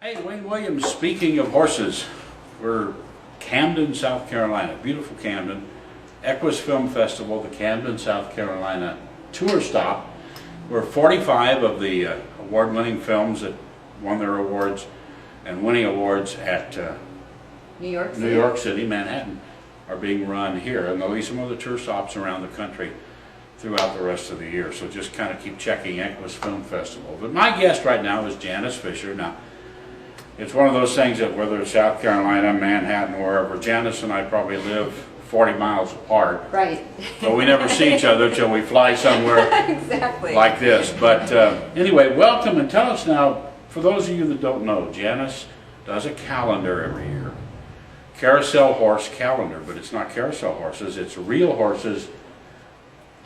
Hey, Wayne Williams, speaking of horses, we're Camden, South Carolina, beautiful Camden, EQUUS Film Festival, the Camden, South Carolina tour stop, where 45 of the award-winning films that won their awards and winning awards at New York City, Manhattan, are being run here, and there'll be some other tour stops around the country throughout the rest of the year, so just kind of keep checking EQUUS Film Festival. But my guest right now is Janice Fischer. Now, it's one of those things that whether it's South Carolina, Manhattan, wherever, Janice and I probably live 40 miles apart. Right. But we never see each other till we fly somewhere exactly. like this. But anyway, welcome, and tell us now, for those of you that don't know, Janice does a calendar every year. Carousel horse calendar, but it's not carousel horses, it's real horses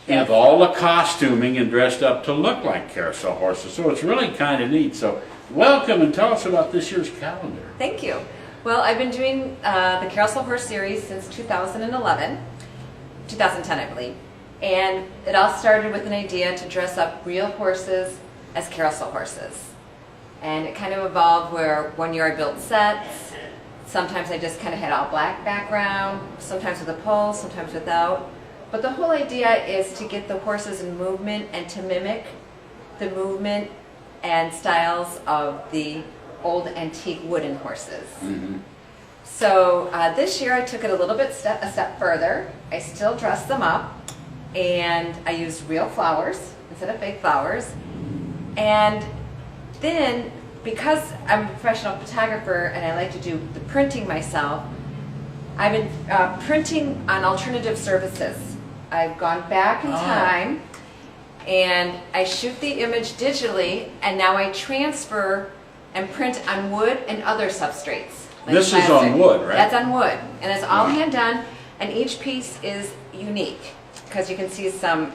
with all the costuming and dressed up to look like carousel horses. So it's really kind of neat. So welcome, and tell us about this year's calendar. Thank you. Well, I've been doing the Carousel Horse series since 2010, I believe. And it all started with an idea to dress up real horses as carousel horses. And it kind of evolved where one year I built sets. Sometimes I just kind of had all black background, sometimes with a pole, sometimes without. But the whole idea is to get the horses in movement and to mimic the movement and styles of the old antique wooden horses. Mm-hmm. So this year I took it a little bit a step further. I still dressed them up, and I used real flowers instead of fake flowers. And then, because I'm a professional photographer and I like to do the printing myself, I've been printing on alternative services. I've gone back in time and I shoot the image digitally, and now I transfer and print on wood and other substrates. Like this plastic. is on wood, right? That's on wood, and it's all hand done, and each piece is unique because you can see some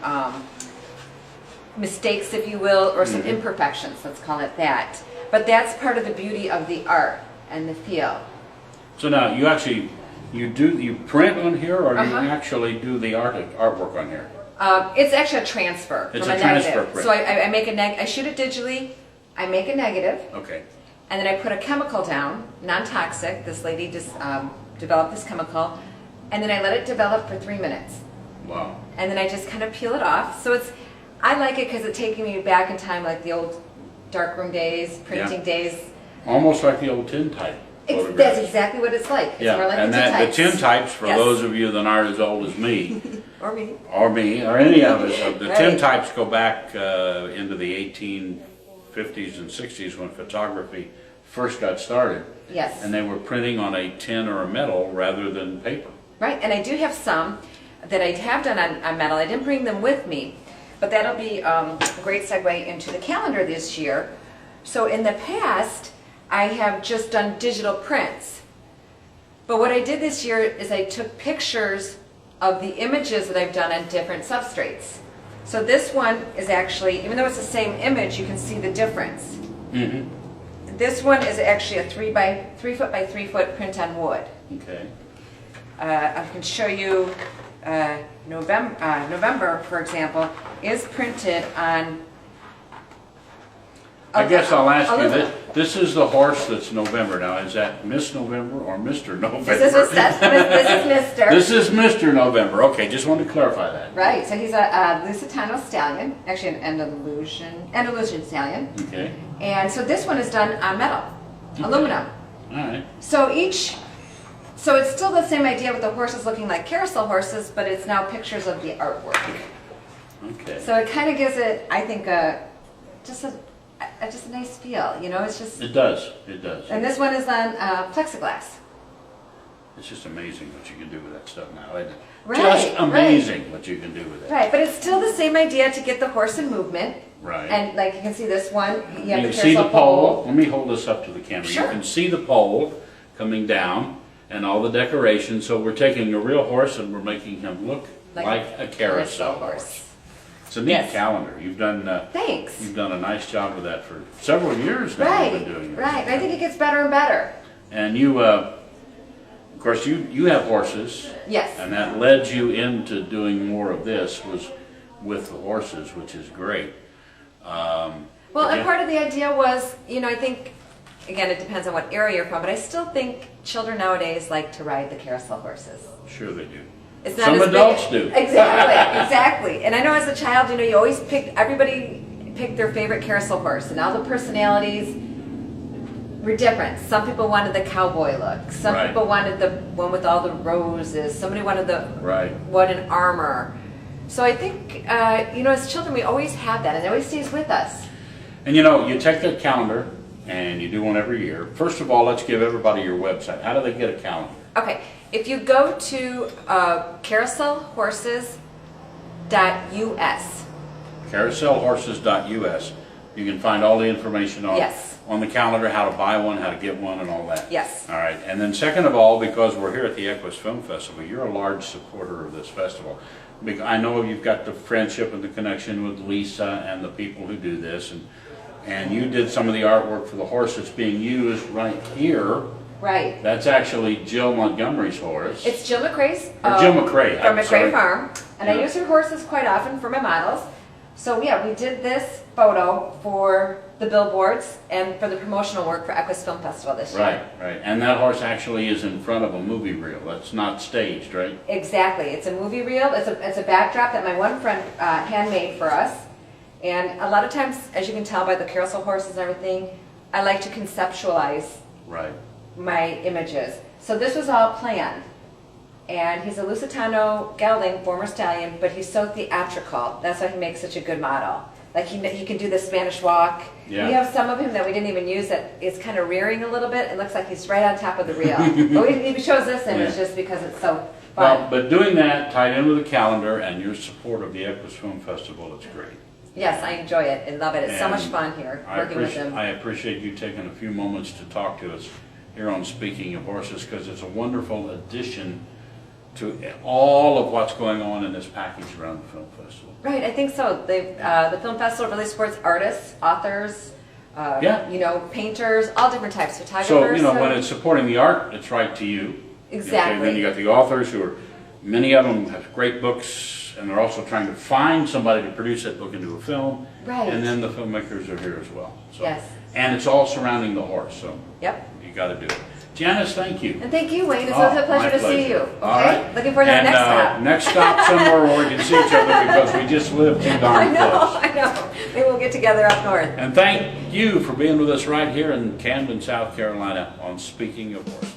mistakes, if you will, or some imperfections, let's call it that. But that's part of the beauty of the art and the feel. So now you print on here, or you actually do the artwork on here? It's actually a transfer. It's from a negative. transfer print. So I make I shoot it digitally, I make a negative, Okay. and then I put a chemical down, non-toxic. This lady just developed this chemical, and then I let it develop for 3 minutes. Wow. And then I just kind of peel it off. So I like it because it's taking me back in time, like the old darkroom days, printing days. Almost like the old tintype. That's exactly what it's like. It's more like and the the tintypes. tintypes, for those of you that aren't as old as me, Or me. or any of us, the Right. tintypes go back into the 1850s and 60s when photography first got started. Yes. And they were printing on a tin or a metal rather than paper. Right, and I do have some that I have done on metal. I didn't bring them with me, but that'll be a great segue into the calendar this year. So in the past, I have just done digital prints. But what I did this year is I took pictures of the images that I've done on different substrates. So this one is actually, even though it's the same image, you can see the difference. Mm-hmm. This one is actually a 3 foot by 3 foot print on wood. Okay. I can show you November, for example, is printed on. I guess I'll ask you that. This is the horse that's November now. Is that Miss November or Mr. November? This is Mr. This is Mr. November. Okay, just wanted to clarify that. Right, so he's a Lusitano stallion, actually an Andalusian stallion. Okay. And so this one is done on metal, aluminum. All right. So it's still the same idea with the horses looking like carousel horses, but it's now pictures of the artwork. Okay. So it kind of gives it, I think, just a nice feel. You know, it's just. It does. It does. And this one is on plexiglass. It's just amazing what you can do with that stuff now, isn't it? Right, Just amazing what you can do with it. Right, but it's still the same idea to get the horse in movement. Right. And like you can see this one, you have You the can see the carousel pole. Let me hold this up to the camera. Sure. You can see the pole coming down and all the decorations. So we're taking a real horse and we're making him look like a carousel horse. It's a neat calendar. You've done. Thanks. You've done a nice job with that for several years now. Right, You've been doing it. right. I think it gets better and better. And you, of course, you have horses. Yes. And that led you into doing more of this was with the horses, which is great. Well, and part of the idea was, you know, I think again, it depends on what area you're from, but I still think children nowadays like to ride the carousel horses. Sure they do. It's not Some as adults big. do. Exactly, exactly. And I know as a child, you know, you always everybody picked their favorite carousel horse, and all the personalities were different. Some people wanted the cowboy look. Some Right. people wanted the one with all the roses. Somebody wanted the Right. one in armor. So I think, you know, as children, we always have that, and it always stays with us. And you know, you take that calendar, and you do one every year. First of all, let's give everybody your website. How do they get a calendar? Okay, if you go to carouselhorses.us, carouselhorses.us, you can find all the information on, Yes. on the calendar, how to buy one, how to get one, and all that. Yes. All right, and then second of all, because we're here at the EQUUS Film Festival, you're a large supporter of this festival. I know you've got the friendship and the connection with Lisa and the people who do this, and you did some of the artwork for the horse that's being used right here. Right. That's actually Jill Montgomery's horse. It's Jill McCrae's. Or Jill McCrae, From I'm sorry. McCrae Farm. And I Yeah. use her horses quite often for my models. So yeah, we did this photo for the billboards and for the promotional work for EQUUS Film Festival this year. Right, right. And that horse actually is in front of a movie reel. That's not staged, right? Exactly. It's a movie reel. It's a backdrop that my one friend handmade for us. And a lot of times, as you can tell by the carousel horses and everything, I like to conceptualize Right. my images. So this was all planned. And he's a Lusitano gelding, former stallion, but he's so theatrical. That's why he makes such a good model. Like he can do the Spanish walk. Yeah. We have some of him that we didn't even use that is kind of rearing a little bit. It looks like he's right on top of the reel. But he chose this image Yeah. just because it's so Well, fun. but doing that tied in with the calendar and your support of the EQUUS Film Festival, it's great. Yes, I enjoy it and love it. It's so much And fun here working with him. I appreciate you taking a few moments to talk to us here on Speaking of Horses, because it's a wonderful addition to all of what's going on in this package around the film festival. Right, I think so. The film festival really supports artists, authors, Yeah. you know, painters, all different types, photographers. So, you know, when it's supporting the art, it's right to you. Exactly. Okay, then you got the authors who are, many of them have great books, and they're also trying to find somebody to produce that book into a film. Right. And then the filmmakers are here as well. So, Yes. And it's all surrounding the horse, so Yep. you got to do it. Janice, thank you. And thank you, Wayne. It's Oh, always a pleasure my to see you. All Okay? right. Looking forward to the next stop. Next stop somewhere where we can see each other, because we just live too I darn know, close. I know. Maybe we'll get together up north. And thank you for being with us right here in Camden, South Carolina on Speaking of Horses.